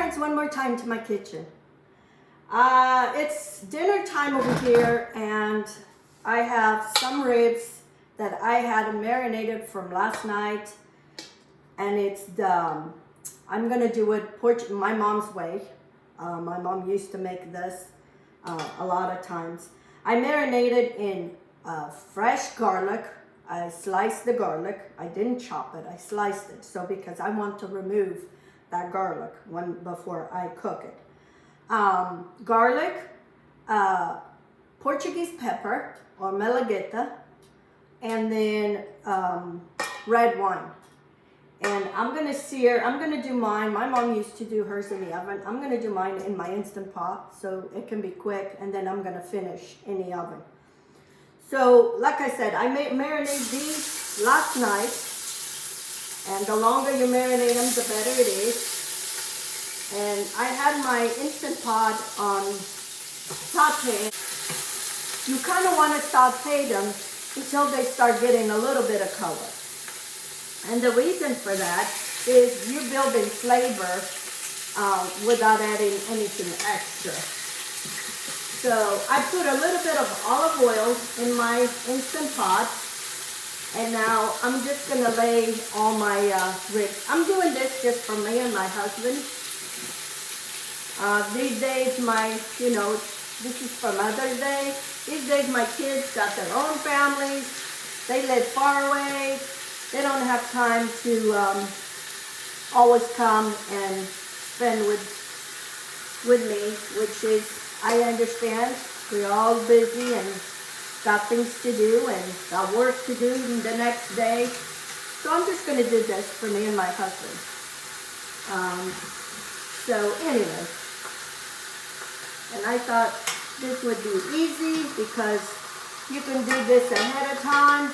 friends, one more time to my kitchen. It's dinner time over here, and I have some ribs that I had marinated from last night, and it's I'm gonna do it my mom's way. My mom used to make this a lot of times. I marinated in fresh garlic. I sliced the garlic. I didn't chop it. I sliced it. So because I want to remove that garlic before I cook it. Garlic, Portuguese pepper or malagueta, and then red wine. And I'm gonna do mine. My mom used to do hers in the oven. I'm gonna do mine in my Instant Pot so it can be quick, and then I'm gonna finish in the oven. So, like I said, I marinate these last night, and the longer you marinate them, the better it is. And I had my Instant Pot on sauté. You kind of want to sauté them until they start getting a little bit of color. And the reason for that is you're building flavor without adding anything extra. So I put a little bit of olive oil in my Instant Pot, and now I'm just gonna lay all my ribs. I'm doing this just for me and my husband. These days, this is for Mother's Day. These days my kids got their own families. They live far away. They don't have time to always come and spend with me, which is, I understand. We're all busy and got things to do and got work to do the next day. So I'm just going to do this for me and my husband. So anyway, and I thought this would be easy because you can do this ahead of time,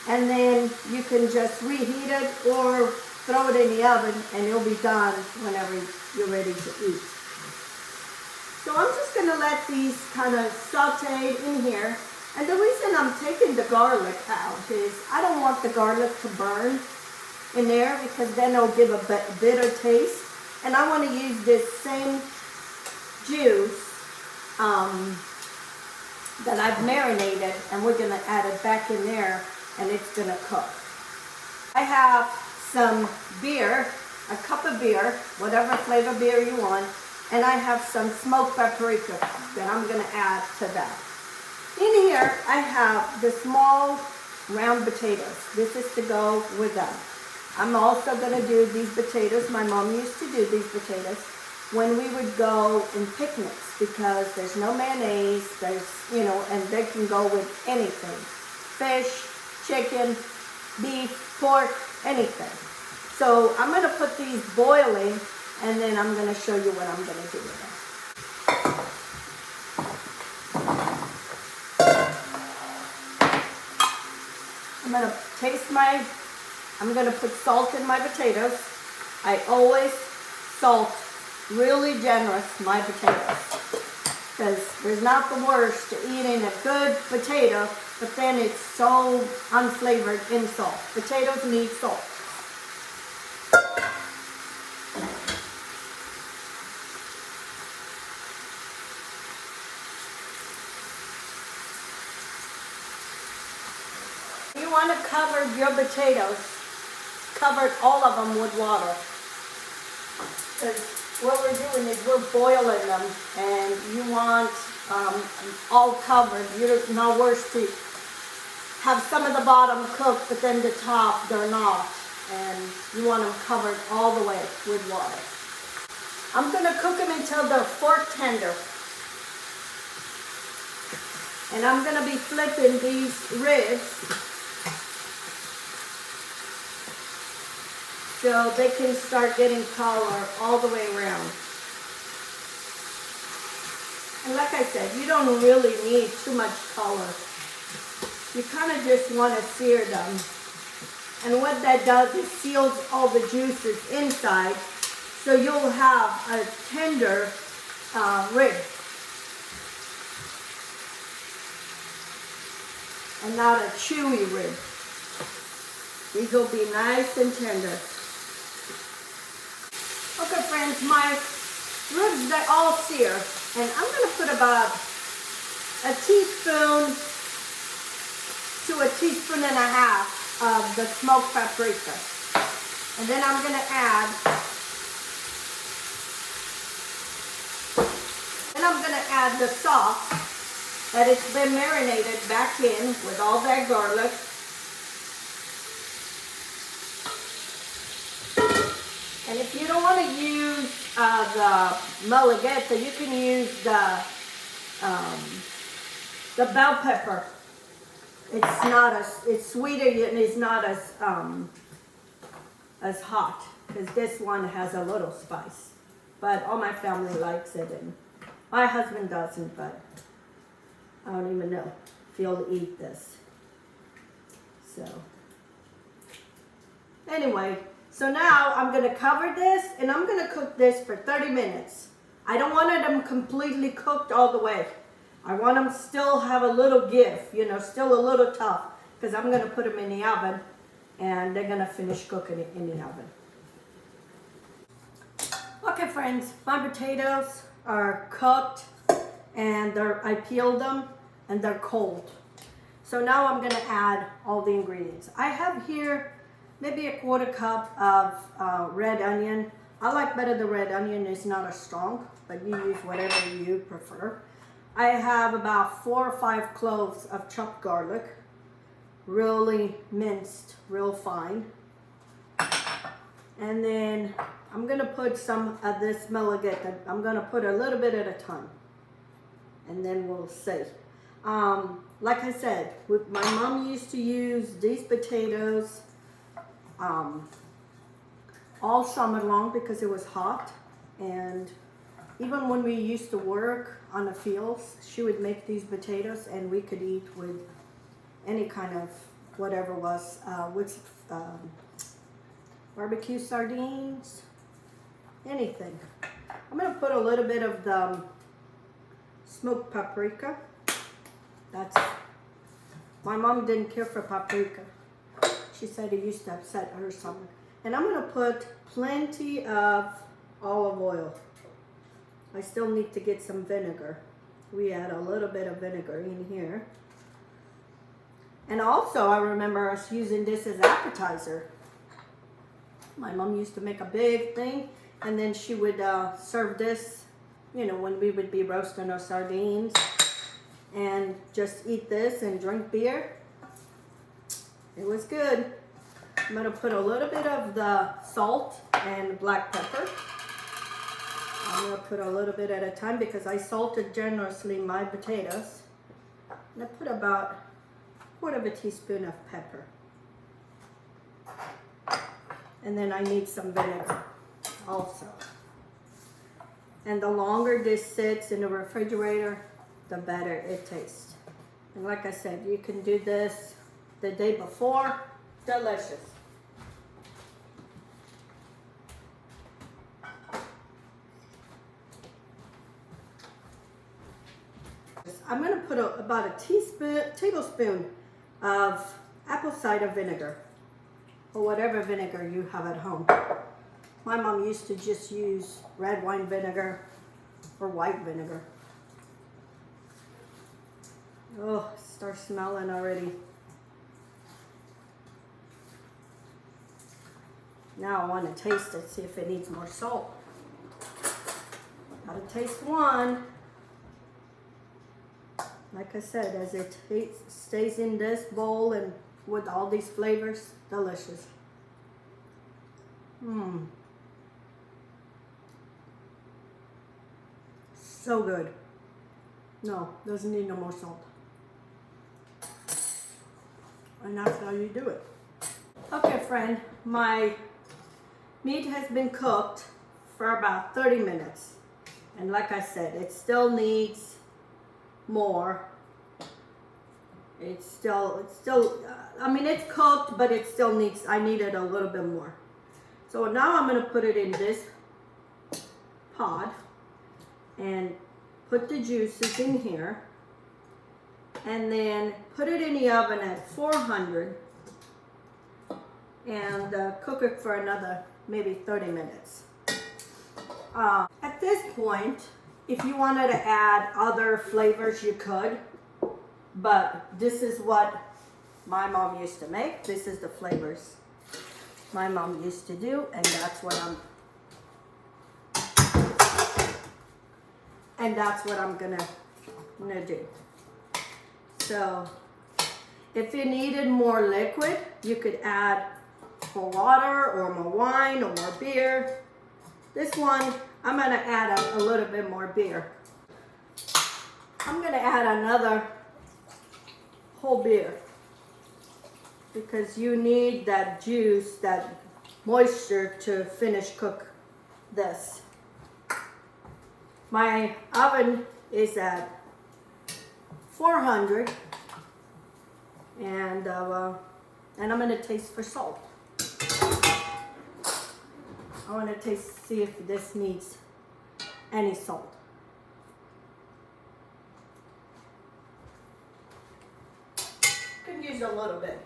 and then you can just reheat it or throw it in the oven and it'll be done whenever you're ready to eat. So I'm just going to let these kind of saute in here. And the reason I'm taking the garlic out is I don't want the garlic to burn in there, because then it'll give a bitter taste. And I want to use this same juice that I've marinated, and we're going to add it back in there, and it's going to cook. I have some beer, a cup of beer, whatever flavor beer you want, and I have some smoked paprika that I'm going to add to that. In here, I have the small round potatoes. This is to go with them. I'm also going to do these potatoes. My mom used to do these potatoes when we would go in picnics, because there's no mayonnaise, and they can go with anything. Fish, chicken, beef, pork, anything. So I'm going to put these boiling, and then I'm going to show you what I'm going to do with them. I'm going to put salt in my potatoes. I always salt really generous my potatoes, because there's not the worst to eating a good potato, but then it's so unflavored in salt. Potatoes need salt. You want to cover your potatoes, cover all of them with water. Because what we're doing is we're boiling them, and you want all covered. You're not worse to have some of the bottom cooked, but then the top they're not. And you want them covered all the way with water. I'm going to cook them until they're fork tender. And I'm going to be flipping these ribs so they can start getting color all the way around. And like I said, you don't really need too much color. You kind of just want to sear them. And what that does is seals all the juices inside, so you'll have a tender rib. And not a chewy rib. These will be nice and tender. Okay friends, my ribs, they all sear. And I'm gonna put about a teaspoon to a teaspoon and a half of the smoked paprika. And then I'm gonna add the sauce that it's been marinated back in with all that garlic. And if you don't want to use the malagueta, you can use the bell pepper. It's sweeter and it's not as hot, because this one has a little spice. But all my family likes it, and my husband doesn't, but I don't even know if he'll eat this. So anyway, so now I'm gonna cover this and I'm gonna cook this for 30 minutes. I don't want them completely cooked all the way. I want them still have a little give, you know, still a little tough, because I'm gonna put them in the oven and they're gonna finish cooking it in the oven. Okay friends, my potatoes are cooked and I peeled them and they're cold. So now I'm gonna add all the ingredients. I have here maybe a 1/4 cup of red onion. I like better the red onion, it's not as strong, but you use whatever you prefer. I have about 4 or 5 cloves of chopped garlic, really minced, real fine. And then I'm gonna put some of this malagueta. I'm gonna put a little bit at a time, and then we'll see. Like I said, my mom used to use these potatoes all summer long because it was hot, and even when we used to work on the fields, she would make these potatoes and we could eat with any kind of whatever was, with barbecue sardines, anything. I'm gonna put a little bit of the smoked paprika. My mom didn't care for paprika. She said it used to upset her stomach. And I'm gonna put plenty of olive oil. I still need to get some vinegar. We add a little bit of vinegar in here. And also I remember us using this as appetizer. My mom used to make a big thing, and then she would serve this, you know, when we would be roasting our sardines, and just eat this and drink beer. It was good. I'm gonna put a little bit of the salt and black pepper. I'm gonna put a little bit at a time because I salted generously my potatoes. And I put about 1/4 teaspoon of pepper. And then I need some vinegar also. And the longer this sits in the refrigerator, the better it tastes. And like I said, you can do this the day before. Delicious. I'm going to put about a tablespoon of apple cider vinegar, or whatever vinegar you have at home. My mom used to just use red wine vinegar or white vinegar. Oh, it starts smelling already. Now I want to taste it, see if it needs more salt. Gotta taste one. Like I said, as it stays in this bowl and with all these flavors, delicious. So good. No, doesn't need no more salt. And that's how you do it. Okay, friend, my meat has been cooked for about 30 minutes. And like I said, it still needs more. It's still, I mean, it's cooked, but it still needs, I needed a little bit more. So now I'm going to put it in this pot and put the juices in here, and then put it in the oven at 400 and cook it for another maybe 30 minutes. At this point, if you wanted to add other flavors, you could. But this is what my mom used to make. This is the flavors my mom used to do, and that's what I'm gonna do. So if you needed more liquid, you could add more water or more wine or more beer. This one, I'm gonna add a little bit more beer. I'm gonna add another whole beer because you need that juice, that moisture to finish cook this. My oven is at 400 and I'm gonna taste for salt. I want to see if this needs any salt. Could use a little bit.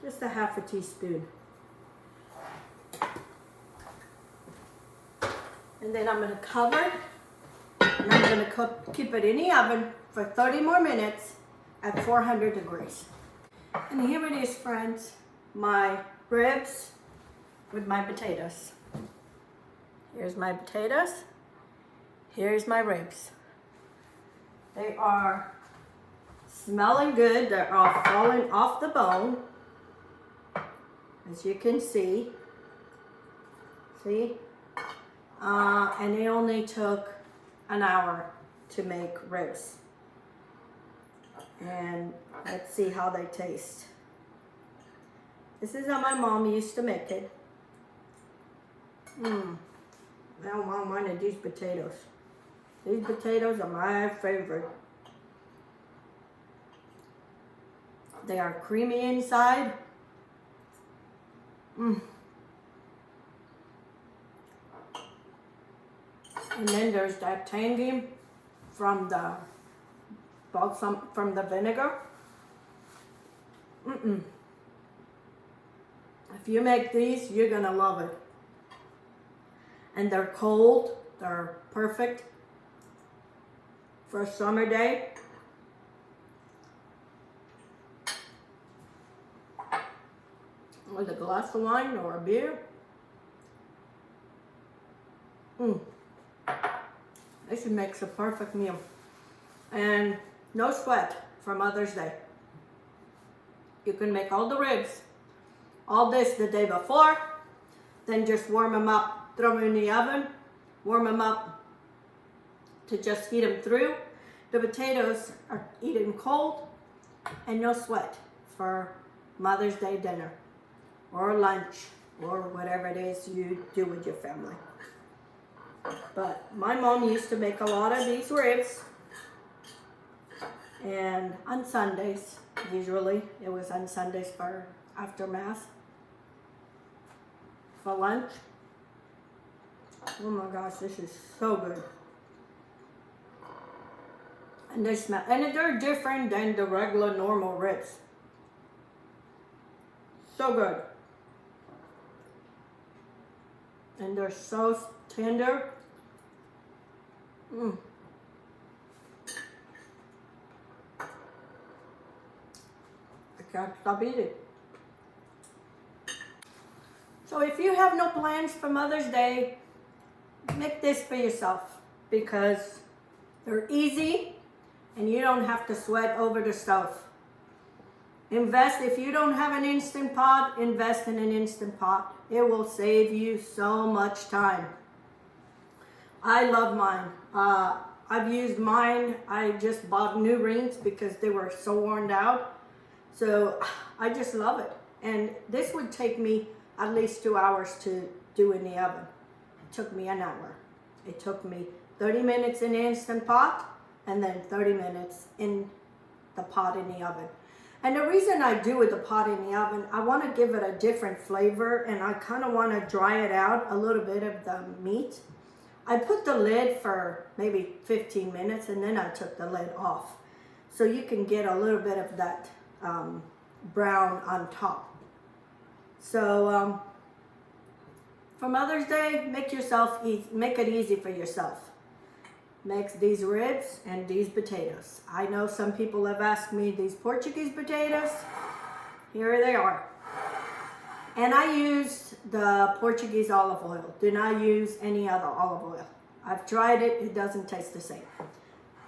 Just a half a teaspoon. And then I'm going to cover and I'm going to keep it in the oven for 30 more minutes at 400 degrees. And here it is, friends, my ribs with my potatoes. Here's my potatoes. Here's my ribs. They are smelling good. They're all falling off the bone, as you can see. See? And it only took an hour to make ribs. And let's see how they taste. This is how my mom used to make it. I don't want one of these potatoes. These potatoes are my favorite. They are creamy inside. And then there's that tangy from the vinegar. If you make these, you're gonna love it. And they're cold. They're perfect for a summer day. With a glass of wine or a beer. This makes a perfect meal. And no sweat for Mother's Day. You can make all the ribs, all this the day before, then just warm them up, throw them in the oven, warm them up to just heat them through. The potatoes are eaten cold and no sweat for Mother's Day dinner or lunch or whatever it is you do with your family. But my mom used to make a lot of these ribs, and on Sundays, usually it was on Sundays for after Mass, for lunch. Oh my gosh, this is so good. And they smell, and they're different than the regular normal ribs. So good. And they're so tender. I can't stop eating. So if you have no plans for Mother's Day, make this for yourself because they're easy and you don't have to sweat over the stove. Invest, if you don't have an Instant Pot, invest in an Instant Pot. It will save you so much time. I love mine. I've used mine. I just bought new rings because they were so worn out. So I just love it. And this would take me at least 2 hours to do in the oven. It took me an hour. It took me 30 minutes in the Instant Pot and then 30 minutes in the pot in the oven. And the reason I do with the pot in the oven, I want to give it a different flavor and I kind of want to dry it out a little bit of the meat. I put the lid for maybe 15 minutes and then I took the lid off. So you can get a little bit of that brown on top. So for Mother's Day, make it easy for yourself. Make these ribs and these potatoes. I know some people have asked me these Portuguese potatoes. Here they are. And I used the Portuguese olive oil. Do not use any other olive oil. I've tried it, it doesn't taste the same.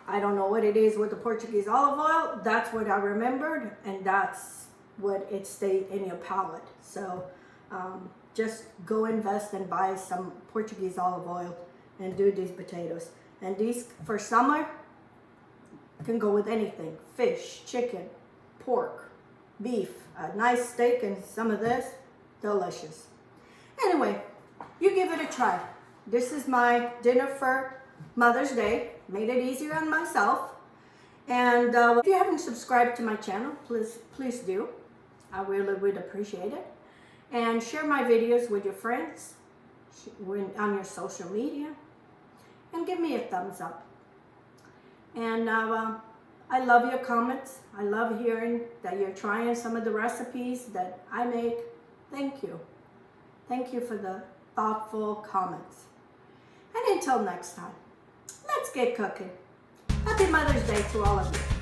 I don't know what it is with the Portuguese olive oil. That's what I remembered, and that's what it stayed in your palate. So just go invest and buy some Portuguese olive oil and do these potatoes. And these, for summer, can go with anything. Fish, chicken, pork, beef, a nice steak and some of this, delicious. Anyway, you give it a try. This is my dinner for Mother's Day. Made it easier on myself. And if you haven't subscribed to my channel, please do. I really would appreciate it. And share my videos with your friends on your social media. And give me a thumbs up. And I love your comments. I love hearing that you're trying some of the recipes that I make. Thank you. Thank you for the thoughtful comments. And until next time, let's get cooking. Happy Mother's Day to all of you.